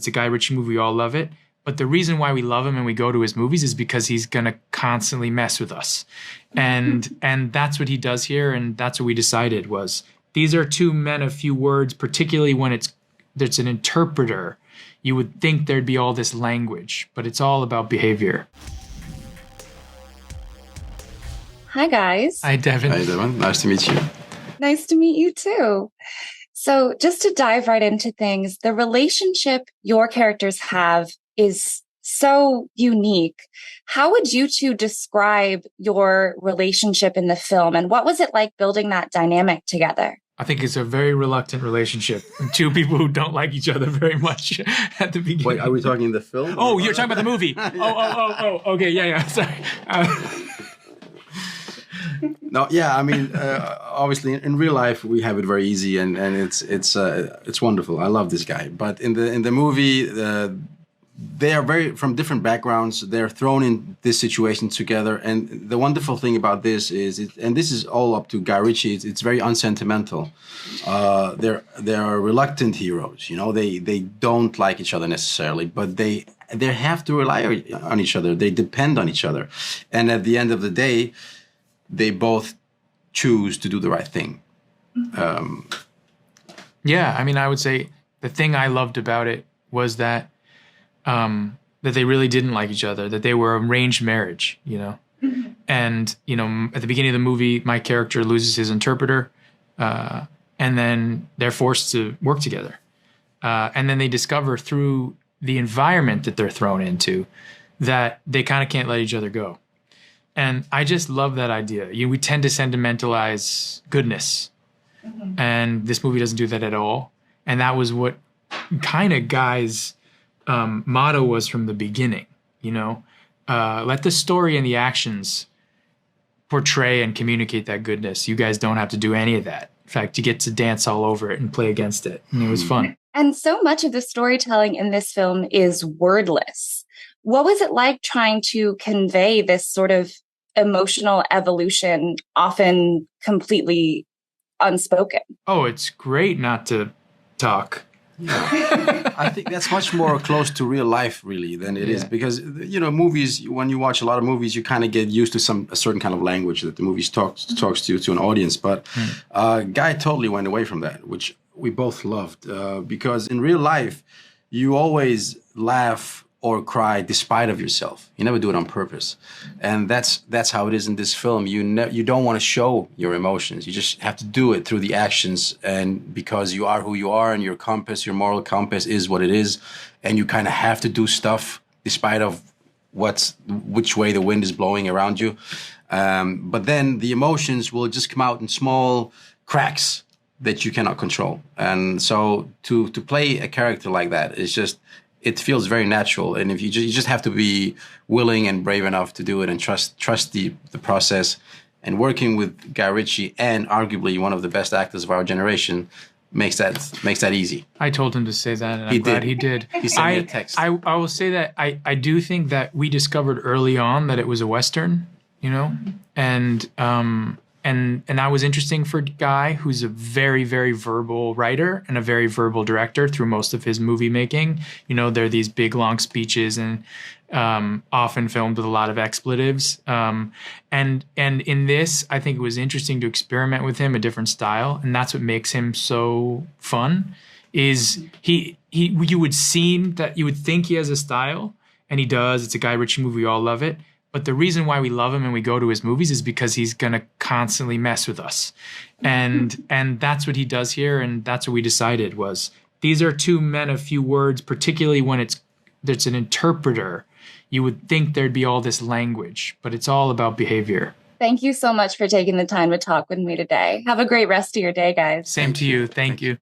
It's a Guy Ritchie movie. We all love it. But the reason why we love him and we go to his movies is because he's going to constantly mess with us. And that's what he does here. And that's what we decided was these are two men of few words, particularly when it's an interpreter. You would think there'd be all this language, but it's all about behavior. Hi, guys. Hi, Devin. Hi, Devin. Nice to meet you. Nice to meet you, too. So just to dive right into things, the relationship your characters have is so unique. How would you two describe your relationship in the film, and what was it like building that dynamic together? I think it's a very reluctant relationship. Two people who don't like each other very much at the beginning. Wait, are we talking the film? Oh, you're talking about the movie. Oh. Okay, yeah. Sorry. No, yeah. I mean, obviously, in real life, we have it very easy, and it's wonderful. I love this guy. But in the movie, they are very from different backgrounds. They're thrown in this situation together, and the wonderful thing about this is, and this is all up to Guy Ritchie. It's very unsentimental. They're reluctant heroes. You know, they don't like each other necessarily, but they have to rely on each other. They depend on each other, and at the end of the day, they both choose to do the right thing. Yeah, I mean, I would say the thing I loved about it was that they really didn't like each other, that they were arranged marriage, you know? And, you know, at the beginning of the movie, my character loses his interpreter, and then they're forced to work together. And then they discover through the environment that they're thrown into that they kind of can't let each other go. And I just love that idea. We tend to sentimentalize goodness. And this movie doesn't do that at all. And that was what kind of Guy's motto was from the beginning, you know? Let the story and the actions portray and communicate that goodness. You guys don't have to do any of that. In fact, you get to dance all over it and play against it. And it was fun. And so much of the storytelling in this film is wordless. What was it like trying to convey this sort of emotional evolution, often completely unspoken? Oh, it's great not to talk. Yeah. I think that's much more close to real life, really, than it is, because, you know, movies. When you watch a lot of movies, you kind of get used to a certain kind of language that the movies talks to an audience. But Guy totally went away from that, which we both loved, because in real life, you always laugh or cry despite of yourself. You never do it on purpose. And that's how it is in this film. You don't want to show your emotions. You just have to do it through the actions, and because you are who you are, and your moral compass is what it is, and you kind of have to do stuff despite of which way the wind is blowing around you. But then the emotions will just come out in small cracks that you cannot control. And so to play a character like that is just, it feels very natural, and if you just have to be willing and brave enough to do it, and trust the process. And working with Guy Ritchie, and arguably one of the best actors of our generation, makes that easy. I told him to say that, and I'm glad he did. He sent me a text. I will say that I do think that we discovered early on that it was a Western, you know, and that was interesting for Guy, who's a very, very verbal writer and a very verbal director through most of his movie making. You know, there are these big, long speeches and often filmed with a lot of expletives. And in this, I think it was interesting to experiment with him, a different style. And that's what makes him so fun, is you would think he has a style, and he does. It's a Guy Ritchie movie. We all love it. But the reason why we love him and we go to his movies is because he's going to constantly mess with us. And that's what he does here. And that's what we decided was these are two men of few words, particularly when it's an interpreter. You would think there'd be all this language, but it's all about behavior. Thank you so much for taking the time to talk with me today. Have a great rest of your day, guys. Same to you. Thank you.